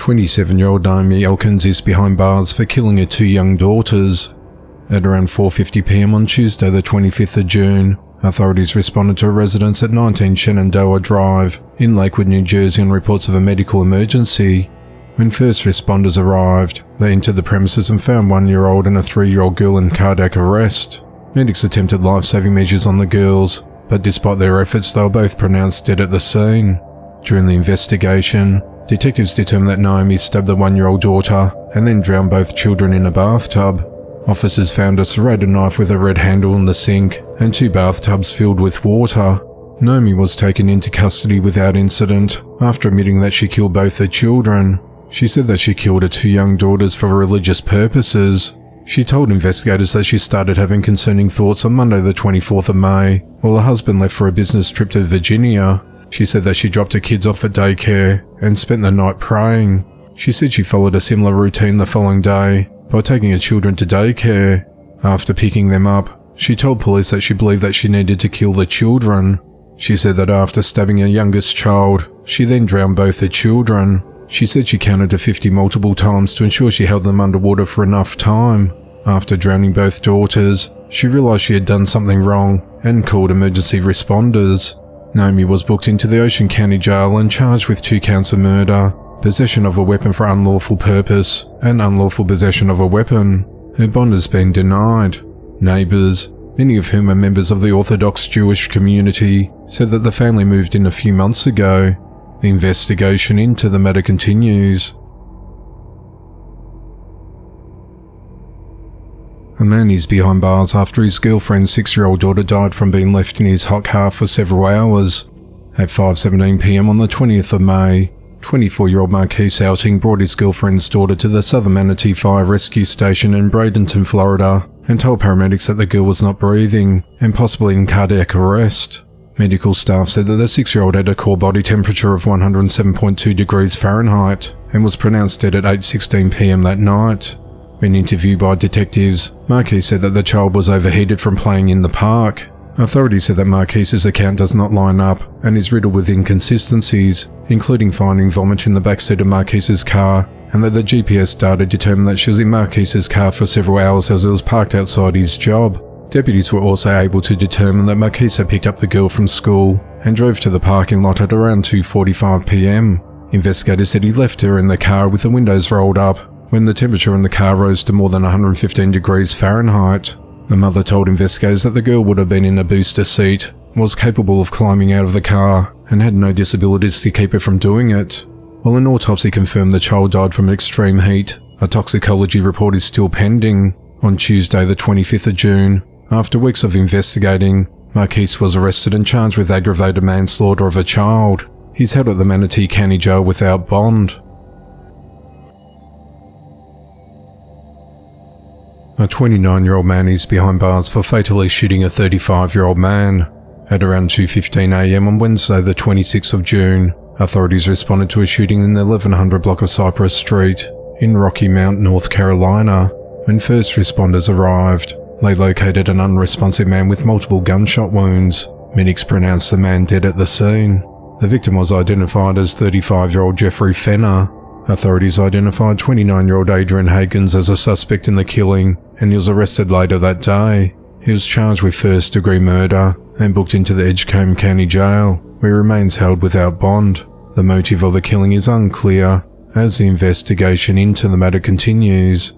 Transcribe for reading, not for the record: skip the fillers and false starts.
27-year-old Naomi Elkins is behind bars for killing her two young daughters. At around 4:50 p.m. on Tuesday the 25th of June, authorities responded to a residence at 19 Shenandoah Drive in Lakewood, New Jersey on reports of a medical emergency. When first responders arrived, they entered the premises and found 1-year-old and a 3-year-old girl in cardiac arrest. Medics attempted life-saving measures on the girls, but despite their efforts, they were both pronounced dead at the scene. During the investigation, detectives determined that Naomi stabbed the 1-year-old daughter and then drowned both children in a bathtub. Officers found a serrated knife with a red handle in the sink and 2 bathtubs filled with water. Naomi was taken into custody without incident after admitting that she killed both her children. She said that she killed her 2 young daughters for religious purposes. She told investigators that she started having concerning thoughts on Monday the 24th of May, while her husband left for a business trip to Virginia. She said that she dropped her kids off at daycare and spent the night praying. She said she followed a similar routine the following day by taking her children to daycare. After picking them up, she told police that she believed that she needed to kill the children. She said that after stabbing her youngest child, she then drowned both her children. She said she counted to 50 multiple times to ensure she held them underwater for enough time. After drowning both daughters, she realized she had done something wrong and called emergency responders. Naomi was booked into the Ocean County Jail and charged with 2 counts of murder, possession of a weapon for unlawful purpose, and unlawful possession of a weapon. Her bond has been denied. Neighbours, many of whom are members of the Orthodox Jewish community, said that the family moved in a few months ago. The investigation into the matter continues. A man is behind bars after his girlfriend's 6-year-old daughter died from being left in his hot car for several hours. At 5:17 p.m. on the 20th of May, 24-year-old Marquise Outing brought his girlfriend's daughter to the Southern Manatee Fire Rescue Station in Bradenton, Florida, and told paramedics that the girl was not breathing and possibly in cardiac arrest. Medical staff said that the 6-year-old had a core body temperature of 107.2 degrees Fahrenheit and was pronounced dead at 8:16 p.m. that night. When interviewed by detectives, Marquise said that the child was overheated from playing in the park. Authorities said that Marquise's account does not line up and is riddled with inconsistencies, including finding vomit in the backseat of Marquise's car, and that the GPS data determined that she was in Marquise's car for several hours as it was parked outside his job. Deputies were also able to determine that Marquise had picked up the girl from school and drove to the parking lot at around 2:45 p.m. Investigators said he left her in the car with the windows rolled up when the temperature in the car rose to more than 115 degrees Fahrenheit. The mother told investigators that the girl would have been in a booster seat, was capable of climbing out of the car, and had no disabilities to keep her from doing it. While an autopsy confirmed the child died from extreme heat, a toxicology report is still pending. On Tuesday the 25th of June, after weeks of investigating, Marquise was arrested and charged with aggravated manslaughter of a child. He's held at the Manatee County Jail without bond. A 29-year-old man is behind bars for fatally shooting a 35-year-old man. At around 2:15 a.m. on Wednesday the 26th of June, authorities responded to a shooting in the 1100 block of Cypress Street in Rocky Mount, North Carolina. When first responders arrived, they located an unresponsive man with multiple gunshot wounds. Medics pronounced the man dead at the scene. The victim was identified as 35-year-old Jeffrey Fenner. Authorities identified 29-year-old Adrian Hagens as a suspect in the killing, and he was arrested later that day. He was charged with first-degree murder and booked into the Edgecombe County Jail, where he remains held without bond. The motive of the killing is unclear, as the investigation into the matter continues.